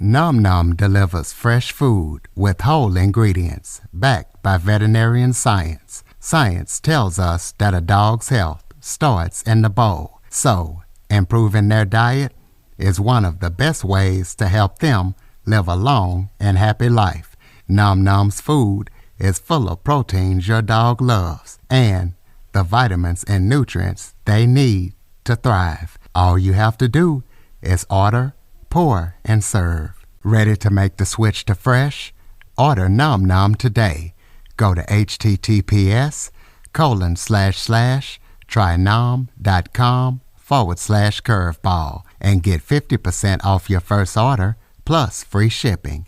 Nom Nom delivers fresh food with whole ingredients backed by veterinarian science. Science tells us that a dog's health starts in the bowl, so improving their diet is one of the best ways to help them live a long and happy life. Nom Nom's food is full of proteins your dog loves and the vitamins and nutrients they need to thrive. All you have to do is order, pour, and serve. Ready to make the switch to fresh? Order Nom Nom today. Go to https://trynom.com/curveball and get 50% off your first order plus free shipping.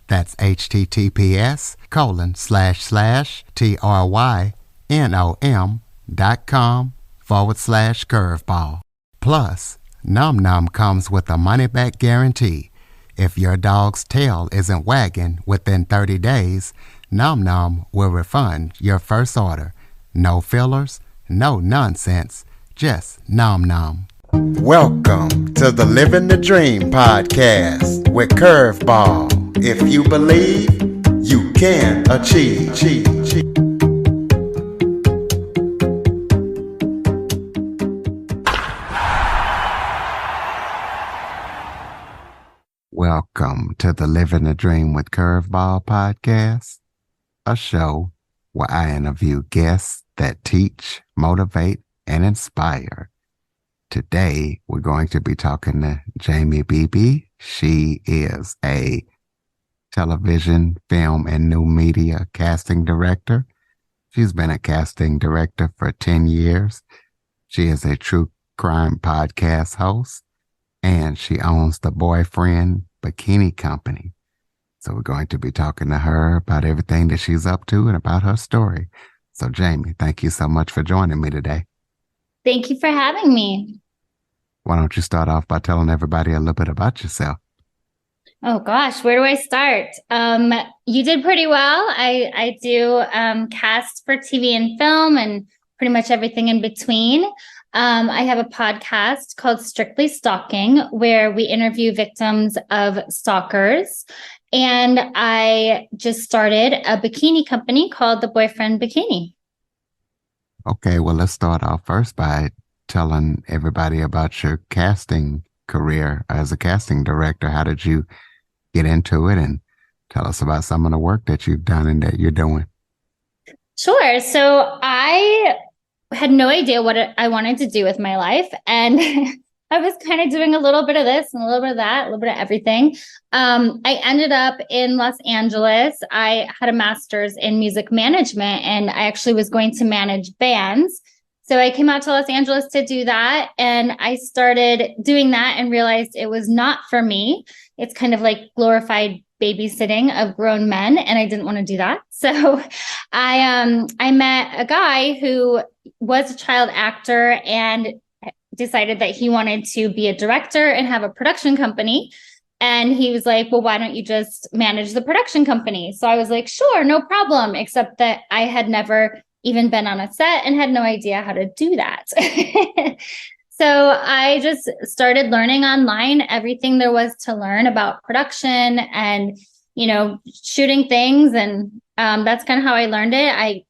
That's https://trynom.com/curveball. Plus, Nom Nom comes with a money-back guarantee. If your dog's tail isn't wagging within 30 days, Nom Nom will refund your first order. No fillers, no nonsense, just Nom Nom. Welcome to the Living the Dream podcast with Curveball. If you believe, you can achieve. Welcome to the Living the Dream with Curveball podcast, a show where I interview guests that teach, motivate, and inspire. Today, we're going to be talking to Jaimie Beebe. She is a television, film, and new media casting director. She's been a casting director for 10 years. She is a true crime podcast host, and she owns the Boyfriend Bikini Company. So we're going to be talking to her about everything that she's up to and about her story. So Jaimie, thank you so much for joining me today. Thank you for having me. Why don't you start off by telling everybody a little bit about yourself? Oh gosh, where do I start? You did pretty well. I do cast for TV and film and pretty much everything in between. I have a podcast called Strictly Stalking, where we interview victims of stalkers. And I just started a bikini company called the Boyfriend Bikini. Okay, well, let's start off first by telling everybody about your casting career as a casting director. How did you get into it? And tell us about some of the work that you've done and that you're doing. Sure. So I had no idea what I wanted to do with my life. And I was kind of doing a little bit of this and a little bit of that, a little bit of everything. I ended up in Los Angeles. I had a master's in music management, and I actually was going to manage bands. So I came out to Los Angeles to do that. And I started doing that and realized it was not for me. It's kind of like glorified babysitting of grown men, and I didn't want to do that. So I met a guy who was a child actor and decided that he wanted to be a director and have a production company. And he was like, well, why don't you just manage the production company? So I was like, sure, no problem, except that I had never even been on a set and had no idea how to do that. So I just started learning online everything there was to learn about production and, shooting things. And that's kind of how I learned it.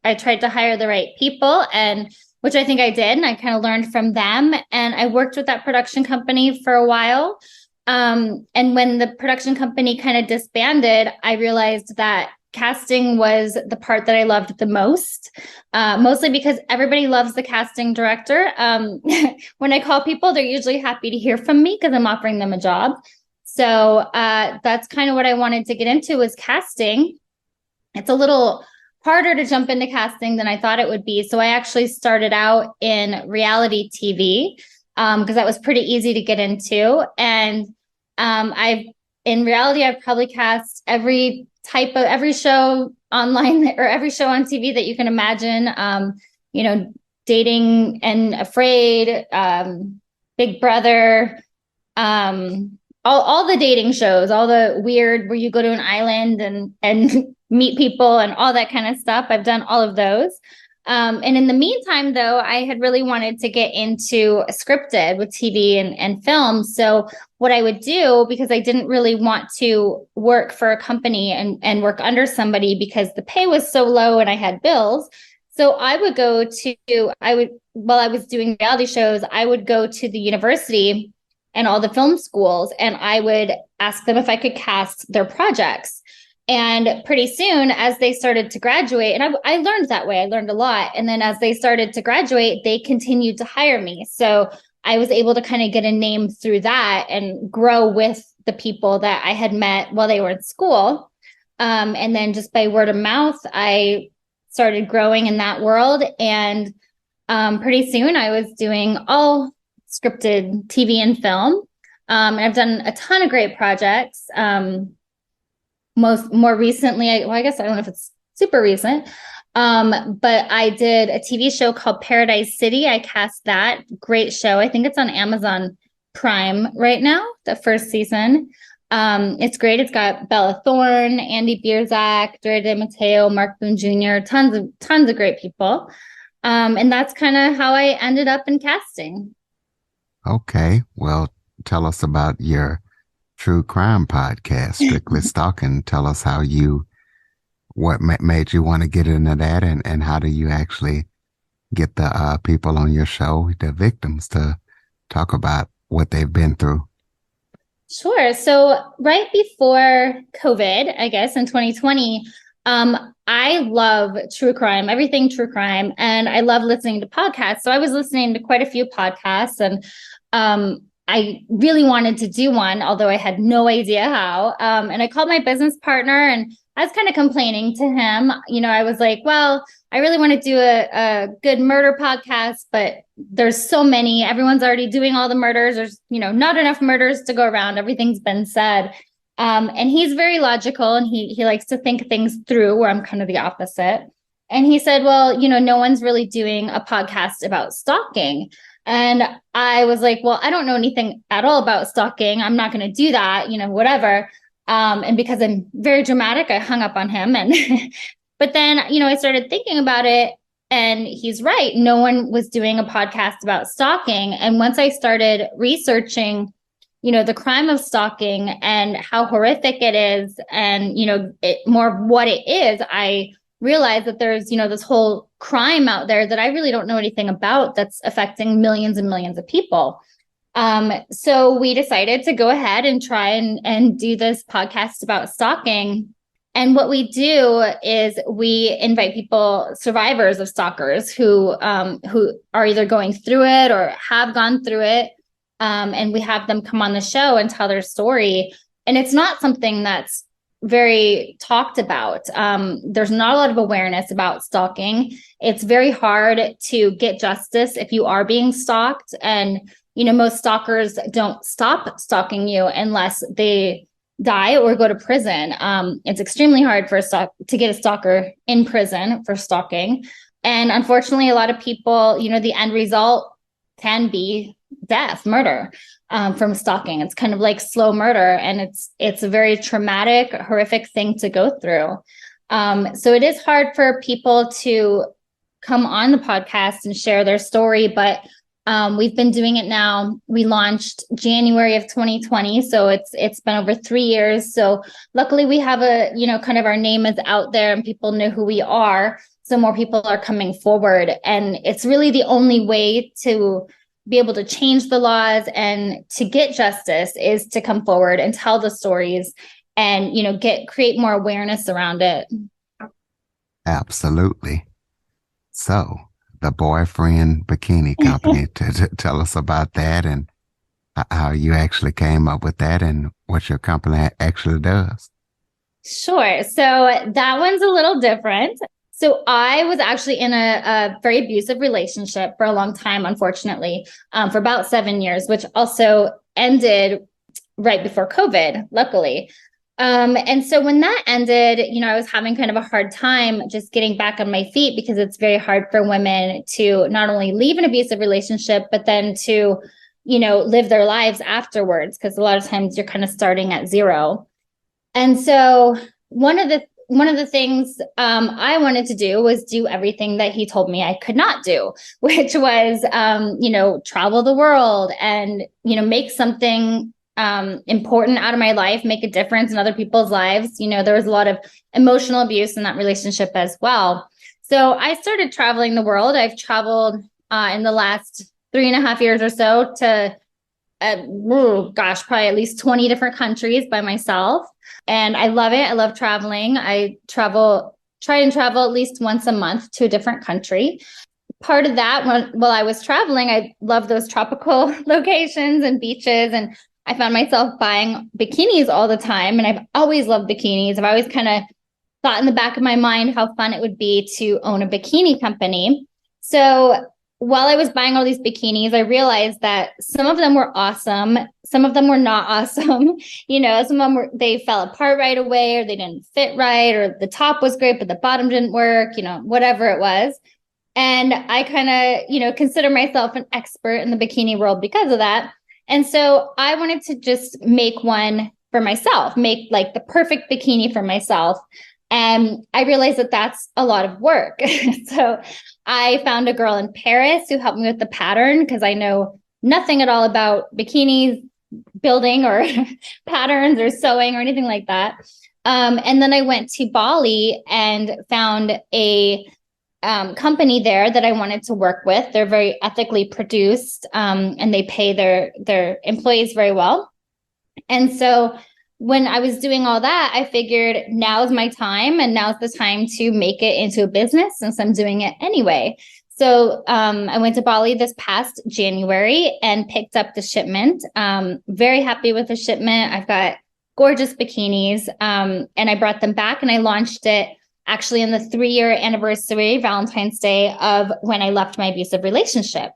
I tried to hire the right people, and which I think I did. And I kind of learned from them. And I worked with that production company for a while. And when the production company kind of disbanded, I realized that casting was the part that I loved the most, mostly because everybody loves the casting director. When I call people, they're usually happy to hear from me because I'm offering them a job. So that's kind of what I wanted to get into, was casting. It's a little harder to jump into casting than I thought it would be. So I actually started out in reality TV because that was pretty easy to get into. And in reality, I've probably cast every show online or every show on TV that you can imagine, Dating and Afraid, Big Brother, all the dating shows, all the weird where you go to an island and meet people and all that kind of stuff. I've done all of those. And in the meantime, though, I had really wanted to get into scripted with TV and film. So what I would do, because I didn't really want to work for a company and work under somebody because the pay was so low and I had bills. So I would while I was doing reality shows, I would go to the university and all the film schools, and I would ask them if I could cast their projects. And pretty soon, as they started to graduate, and I learned that way, I learned a lot. And then as they started to graduate, they continued to hire me. So I was able to kind of get a name through that and grow with the people that I had met while they were in school. And then just by word of mouth, I started growing in that world. And pretty soon I was doing all scripted TV and film. And I've done a ton of great projects. More recently, I guess I don't know if it's super recent, but I did a TV show called Paradise City. I cast that. Great show. I think it's on Amazon Prime right now, the first season. It's great. It's got Bella Thorne, Andy Bierzak, Dre DeMatteo, Mark Boone Jr., tons of great people. And that's kind of how I ended up in casting. Okay. Well, tell us about your true crime podcast, Strictly Stalking. Tell us what made you want to get into that, and how do you actually get the people on your show, the victims, to talk about what they've been through? Sure. So right before COVID, I guess in 2020, I love true crime, everything true crime, and I love listening to podcasts. So I was listening to quite a few podcasts, and I really wanted to do one, although I had no idea how. And I called my business partner, and I was kind of complaining to him. I was like, well, I really want to do a good murder podcast, but there's so many. Everyone's already doing all the murders. There's, not enough murders to go around. Everything's been said. And he's very logical, and he likes to think things through, where I'm kind of the opposite. And he said, well, no one's really doing a podcast about stalking. And I was like, well, I don't know anything at all about stalking. I'm not going to do that, whatever. And because I'm very dramatic, I hung up on him. And but then, I started thinking about it, and he's right. No one was doing a podcast about stalking. And once I started researching, the crime of stalking and how horrific it is, and, more of what it is, I realize that there's, this whole crime out there that I really don't know anything about that's affecting millions and millions of people. So we decided to go ahead and try and do this podcast about stalking. And what we do is we invite people, survivors of stalkers, who are either going through it or have gone through it. And we have them come on the show and tell their story. And it's not something that's very talked about. There's not a lot of awareness about stalking. It's very hard to get justice if you are being stalked. And, most stalkers don't stop stalking you unless they die or go to prison. It's extremely hard to get a stalker in prison for stalking. And unfortunately, a lot of people, the end result can be death, murder, from stalking. It's kind of like slow murder, and it's a very traumatic, horrific thing to go through. So it is hard for people to come on the podcast and share their story, but we've been doing it now. We launched January of 2020, so it's been over 3 years. So luckily we have kind of our name is out there and people know who we are. So more people are coming forward, and it's really the only way to be able to change the laws and to get justice is to come forward and tell the stories and, create more awareness around it. Absolutely. So the Boyfriend Bikini Company, to tell us about that and how you actually came up with that and what your company actually does. Sure. So that one's a little different. So I was actually in a very abusive relationship for a long time, unfortunately, for about 7 years, which also ended right before COVID, luckily. And so when that ended, I was having kind of a hard time just getting back on my feet, because it's very hard for women to not only leave an abusive relationship, but then to, live their lives afterwards, because a lot of times you're kind of starting at zero. And so one of the one of the things I wanted to do was do everything that he told me I could not do, which was, travel the world and, make something important out of my life, make a difference in other people's lives. There was a lot of emotional abuse in that relationship as well. So I started traveling the world. I've traveled in the last 3.5 years or so to, probably at least 20 different countries by myself. And I love it. I love traveling. Try and travel at least once a month to a different country. Part of that, while I was traveling, I love those tropical locations and beaches. And I found myself buying bikinis all the time. And I've always loved bikinis. I've always kind of thought in the back of my mind how fun it would be to own a bikini company. So while I was buying all these bikinis, I realized that some of them were awesome. Some of them were not awesome. Some of them they fell apart right away, or they didn't fit right, or the top was great, but the bottom didn't work, whatever it was. And I kind of, consider myself an expert in the bikini world because of that. And so I wanted to just make one for myself, make like the perfect bikini for myself. And I realized that that's a lot of work. So I found a girl in Paris who helped me with the pattern, because I know nothing at all about bikinis building or patterns or sewing or anything like that. And then I went to Bali and found a company there that I wanted to work with. They're very ethically produced, and they pay their employees very well. And so when I was doing all that, I figured now's my time, and now's the time to make it into a business, since I'm doing it anyway. So I went to Bali this past January and picked up the shipment. Very happy with the shipment. I've got gorgeous bikinis, and I brought them back, and I launched it actually in the 3-year anniversary, Valentine's Day, of when I left my abusive relationship.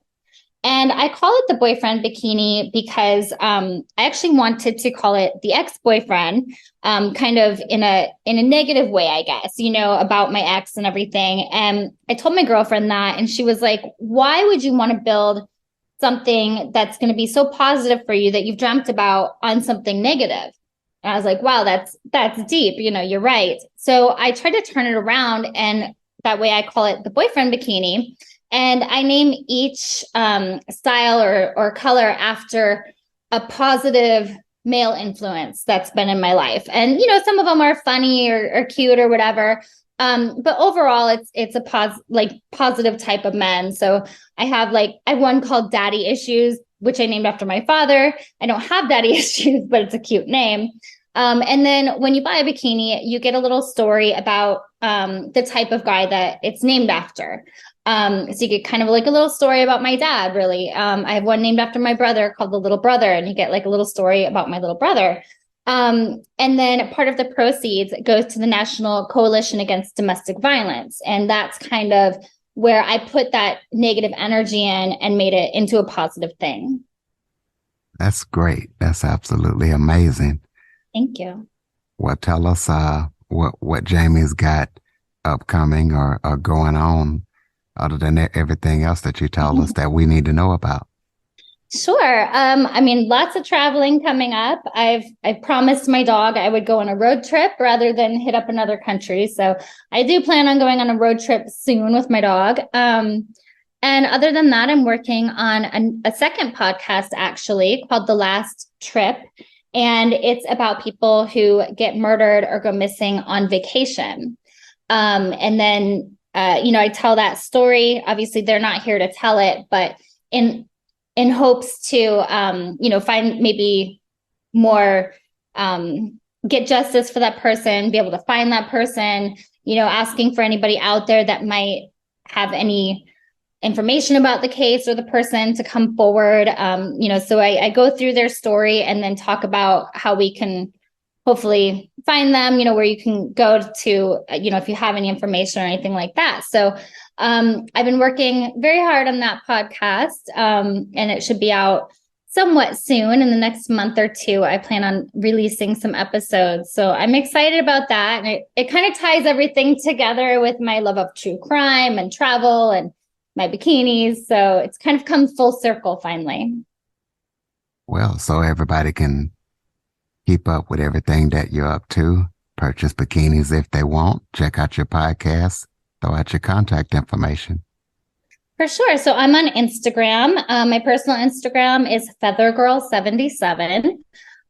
And I call it the boyfriend bikini because I actually wanted to call it the ex-boyfriend, kind of in a negative way, I guess, about my ex and everything. And I told my girlfriend that, and she was like, "Why would you want to build something that's going to be so positive for you that you've dreamt about on something negative?" And I was like, "Wow, that's deep. You're right." So I tried to turn it around, and that way I call it the boyfriend bikini. And I name each style or color after a positive male influence that's been in my life. And, some of them are funny or cute or whatever. But overall, it's a positive type of men. So I have one called Daddy Issues, which I named after my father. I don't have daddy issues, but it's a cute name. And then when you buy a bikini, you get a little story about the type of guy that it's named after. So you get kind of like a little story about my dad, really. I have one named after my brother called The Little Brother, and you get like a little story about my little brother. And then part of the proceeds goes to the National Coalition Against Domestic Violence. And that's kind of where I put that negative energy in and made it into a positive thing. That's great. That's absolutely amazing. Thank you. Well, tell us what Jaimie's got upcoming or going on, other than everything else that you told us that we need to know about. Sure. Lots of traveling coming up. I've promised my dog I would go on a road trip rather than hit up another country. So I do plan on going on a road trip soon with my dog. And other than that, I'm working on a second podcast, actually, called The Last Trip. And it's about people who get murdered or go missing on vacation. And then, I tell that story. Obviously, they're not here to tell it, but in hopes to, find maybe more, get justice for that person, be able to find that person, asking for anybody out there that might have any information about the case or the person to come forward. So I go through their story and then talk about how we can hopefully find them, where you can go to, if you have any information or anything like that. So I've been working very hard on that podcast, and it should be out somewhat soon. In the next month or two, I plan on releasing some episodes. So I'm excited about that. And it kind of ties everything together with my love of true crime and travel and my bikinis. So it's kind of come full circle finally. Well, so everybody can keep up with everything that you're up to. purchase bikinis if they want, check out your podcast, throw out your contact information. For sure. So I'm on Instagram. My personal Instagram is feathergirl77.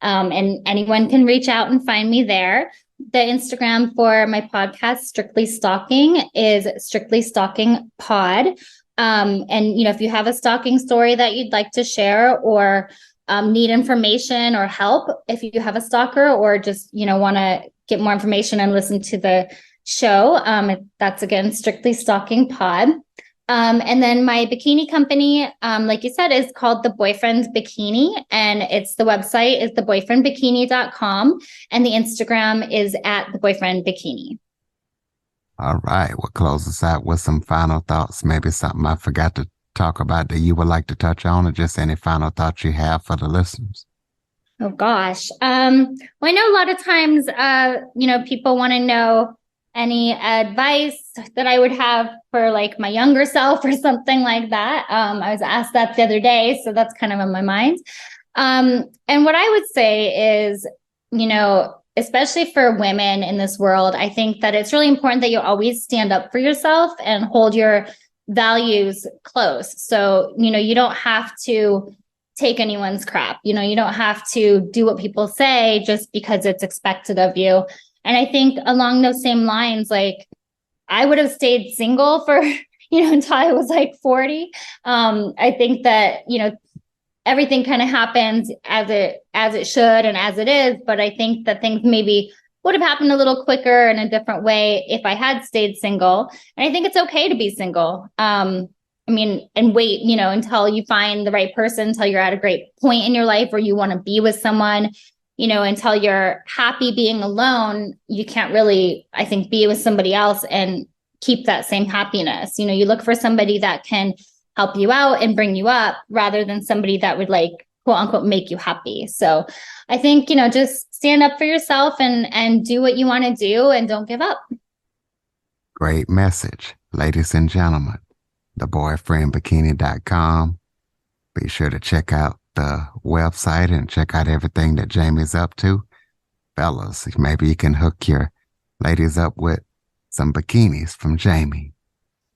And anyone can reach out and find me there. The Instagram for my podcast, Strictly Stalking, is Strictly Stalking Pod. And, if you have a stalking story that you'd like to share or need information or help, if you have a stalker or just, want to get more information and listen to the show, that's again, Strictly Stalking Pod. And then my bikini company, like you said, is called The Boyfriend Bikini, and the website is theboyfriendbikini.com, and the Instagram is at The Boyfriend Bikini. All right. We'll close this out with some final thoughts. Maybe something I forgot to talk about that you would like to touch on, or just any final thoughts you have for the listeners. Oh, gosh. Well, I know a lot of times, people want to know any advice that I would have for like my younger self or something like that. I was asked that the other day, so that's kind of on my mind. And what I would say is, especially for women in this world, I think that it's really important that you always stand up for yourself and hold your values close. So, you don't have to take anyone's crap. You don't have to do what people say just because it's expected of you. And I think along those same lines, like I would have stayed single for, until I was like 40. I think that, everything kind of happens as it should and as it is. But I think that things maybe would have happened a little quicker in a different way if I had stayed single. And I think it's okay to be single. And wait, until you find the right person, until you're at a great point in your life where you want to be with someone. Until you're happy being alone, you can't really, I think, be with somebody else and keep that same happiness. You look for somebody that can help you out and bring you up rather than somebody that would like, quote unquote, make you happy. So I think, just stand up for yourself and do what you want to do and don't give up. Great message. Ladies and gentlemen, theboyfriendbikini.com. Be sure to check out the website and check out everything that Jaimie's up to. Fellas, maybe you can hook your ladies up with some bikinis from Jaimie.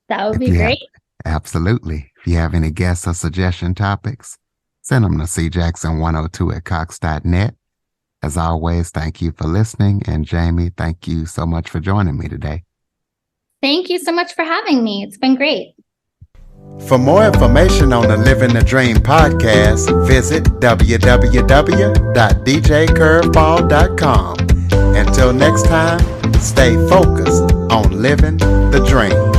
That would be great. Absolutely. If you have any guests or suggestion topics, send them to cjackson102@cox.net. As always, thank you for listening. And Jaimie, thank you so much for joining me today. Thank you so much for having me. It's been great. For more information on the Living the Dream podcast, visit www.djcurveball.com. Until next time, stay focused on living the dream.